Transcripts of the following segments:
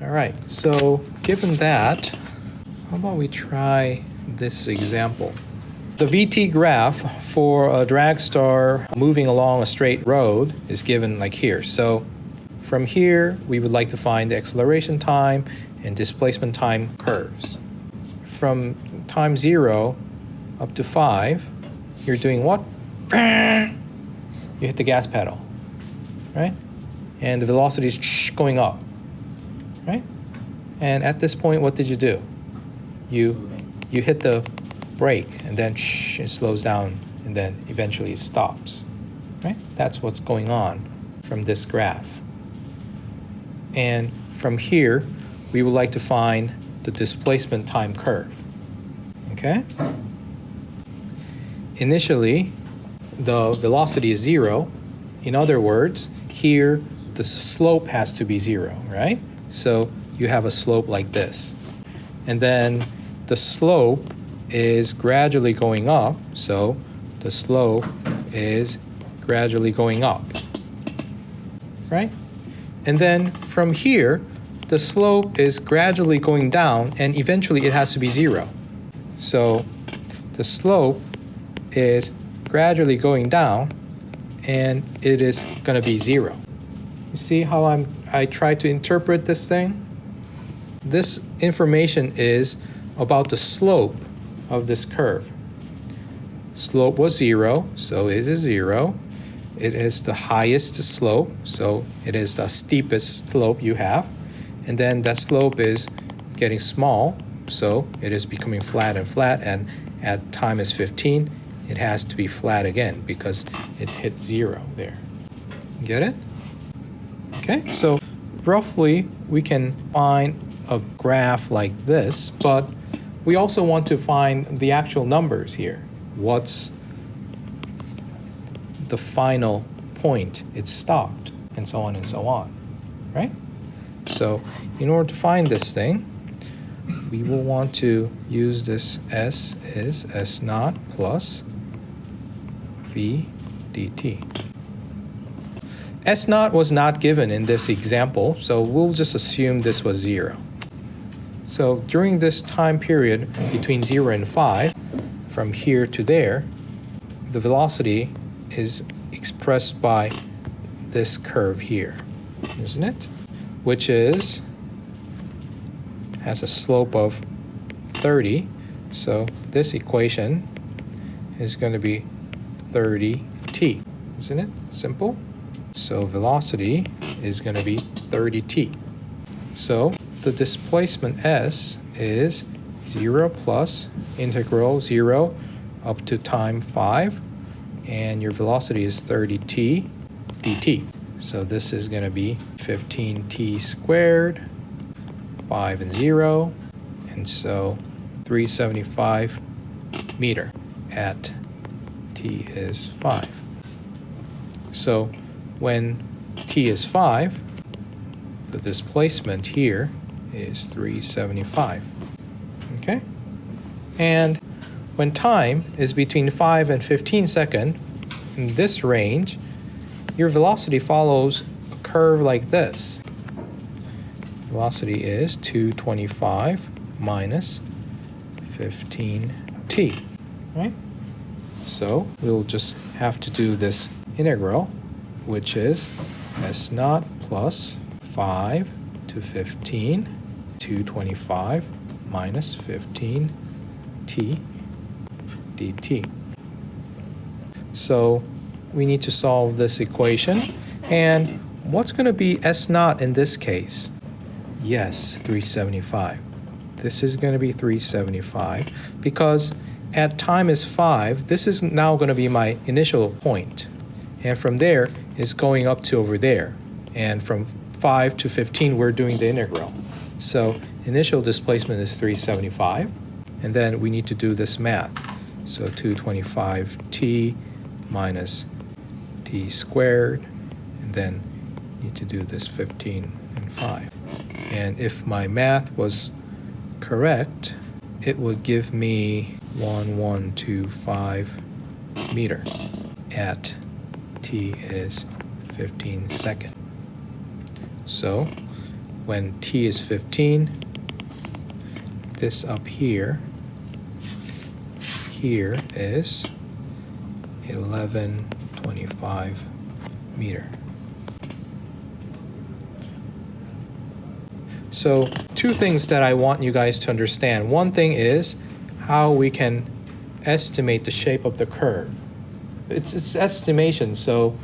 All right, so given that, how about we try this example? The VT graph for a dragster moving along a straight road is given like here. So from here, we would like to find the acceleration time and displacement time curves. From time 0 up to 5, you're doing what? You hit the gas pedal, right? And the velocity is going up, right? And at this point, what did you do? You hit the brake, and then it slows down, and then eventually it stops, right? That's what's going on from this graph. And from here, we would like to find the displacement time curve, okay? Initially, the velocity is 0. In other words, here, the slope has to be 0, right? So you have a slope like this. And then the slope is gradually going up, so the slope is gradually going up, right? And then from here, the slope is gradually going down, and eventually it has to be 0. So the slope is gradually going down, and it is going to be 0. You see how I try to interpret this thing? This information is about the slope of this curve. Slope was 0, so it is 0. It is the highest slope, so it is the steepest slope you have. And then that slope is getting small, so it is becoming flat, and at time is 15, it has to be flat again because it hit 0 there. Get it? Okay, so roughly we can find a graph like this, but we also want to find the actual numbers here. What's the final point it stopped, and so on, right? So in order to find this thing, we will want to use this S is S naught plus V dt. S naught was not given in this example, so we'll just assume this was 0. So during this time period between 0 and 5, from here to there, the velocity is expressed by this curve here, isn't it? Which has a slope of 30. So this equation is going to be 30t, isn't it? Simple. So velocity is going to be 30t. So the displacement S is 0 plus integral 0 up to time 5, and your velocity is 30t dt. So this is going to be 15t squared, 5 and 0, and so 375 meter at t is 5. So when t is 5, the displacement here is 375, okay? And when time is between 5 and 15 seconds, in this range, your velocity follows a curve like this. Velocity is 225 minus 15t, right? So we'll just have to do this integral, which is S naught plus 5 to 15, 225 minus 15t dt. So we need to solve this equation. And what's going to be S naught in this case? Yes, 375. This is going to be 375 because at time is 5, this is now going to be my initial point. And from there, it's going up to over there. And from 5 to 15, we're doing the integral. So initial displacement is 375. And then we need to do this math. So 225t minus t squared. And then need to do this 15 and 5. And if my math was correct, it would give me 1125 meter at t is 15 seconds. So when t is 15, this up here is 1125 meter. So two things that I want you guys to understand. One thing is how we can estimate the shape of the curve. It's estimation, so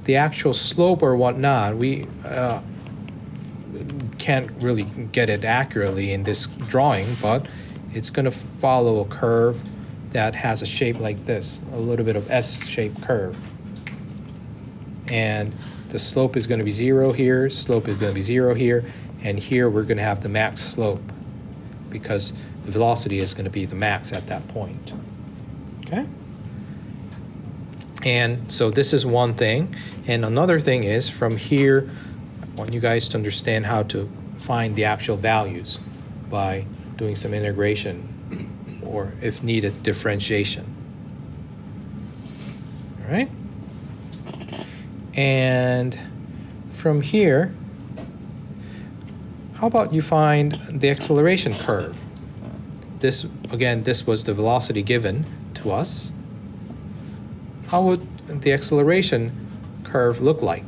the actual slope or whatnot, we can't really get it accurately in this drawing, but it's going to follow a curve that has a shape like this, a little bit of S-shaped curve. And the slope is going to be 0 here, slope is going to be 0 here, and here we're going to have the max slope because the velocity is going to be the max at that point. Okay? And so this is one thing. And another thing is from here, I want you guys to understand how to find the actual values by doing some integration or, if needed, differentiation. All right? And from here, how about you find the acceleration curve? This, again, this was the velocity given to us. How would the acceleration curve look like?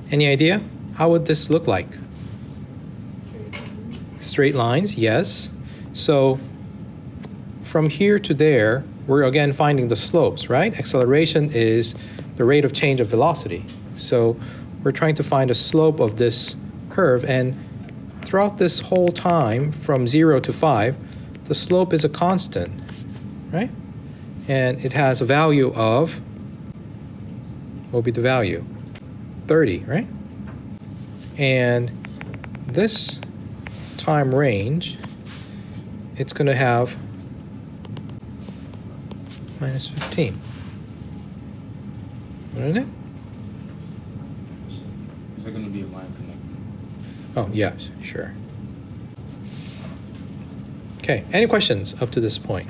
Any idea? How would this look like? Straight lines, yes. So from here to there, we're again finding the slopes, right? Acceleration is the rate of change of velocity. So we're trying to find a slope of this curve, and throughout this whole time from 0 to 5, the slope is a constant, right? And it has a value of, what will be the value? 30, right? And this time range, it's going to have minus 15. Isn't it? Is there going to be a line connecting? Oh, yes, sure. Okay, any questions up to this point?